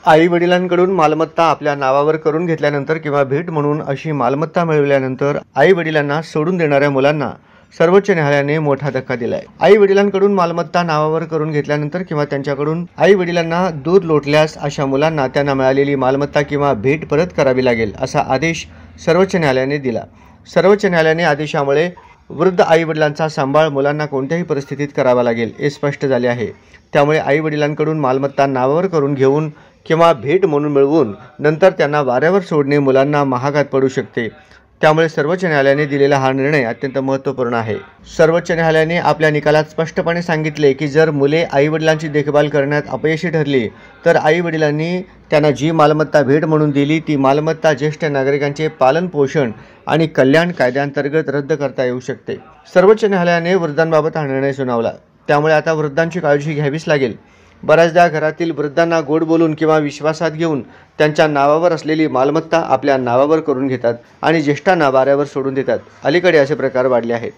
आई वडिलांकडून मालमत्ता आपल्या नावावर करून घेतल्यानंतर किंवा भेट म्हणून अशी मालमत्ता मिळवल्यानंतर आई वडिलांना सोडून देणाऱ्या मुलांना सर्वोच्च न्यायालयाने मोठा धक्का दिलाय। आई वडिलांकडून मालमत्ता नावावर करून घेतल्यानंतर किंवा त्यांच्याकडून आई वडिलांना दूर लोटल्यास अशा मुलांना त्यांना मिळालेली मालमत्ता किंवा भेट परत करावी लागेल, असा आदेश सर्वोच्च न्यायालयाने दिला। सर्वोच्च न्यायालयाने आदेशामुळे वृद्ध आई वडिलांचा सांभाळ मुलांना कोणत्याही परिस्थितीत करावा लागेल हे स्पष्ट झाले आहे। त्यामुळे आई वडिलांकडून मालमत्ता नावावर करून घेऊन किंवा भेट म्हणून मिळवून नंतर त्यांना वाऱ्यावर सोडणे मुलांना महागात पडू शकते। त्यामुळे सर्वोच्च न्यायालयाने दिलेला हा निर्णय अत्यंत महत्त्वपूर्ण आहे। सर्वोच्च न्यायालयाने आपल्या निकालात स्पष्टपणे सांगितले की जर मुले आई वडिलांची देखभाल करण्यात अपयशी ठरली तर आई वडिलांनी त्यांना जी मालमत्ता भेट म्हणून दिली ती मालमत्ता ज्येष्ठ नागरिकांचे पालन पोषण आणि कल्याण कायद्याअंतर्गत रद्द करता येऊ शकते। सर्वोच्च न्यायालयाने वृद्धांबाबत हा निर्णय सुनावला। त्यामुळे आता वृद्धांची काळजी घ्यावीच लागेल। बऱ्याचदा घरातील वृद्धांना गोड बोलून किंवा विश्वासात घेऊन त्यांच्या नावावर असलेली मालमत्ता आपल्या नावावर करून घेतात आणि ज्येष्ठांना वाऱ्यावर सोडून देतात। अलीकडे असे प्रकार वाढले आहेत।